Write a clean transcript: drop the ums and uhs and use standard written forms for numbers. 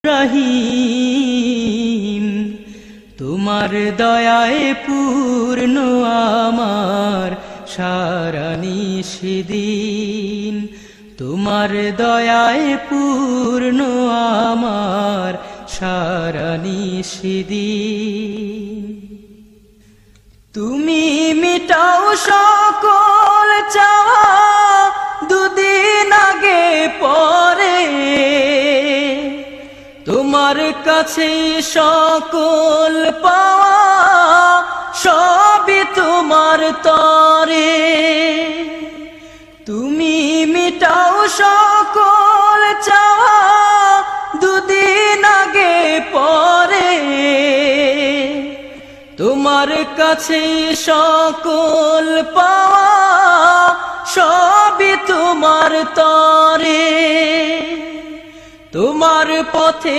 রহিম তোমার দয়ায় পূর্ণ আমার সারা নিশিদিন, তোমার দয়ায় পূর্ণ আমার সারা নিশিদিন। তুমি মিটাও সকল চাওয়া দুদিন আগে পরে, তোমার কাছে সকল পাওয়া সবই তোমার তরে। তুমি মিটাও সকল চাওয়া দুদিন আগে পরে, তোমার কাছে সকল পাওয়া সবই তোমার তরে। তোমার পথে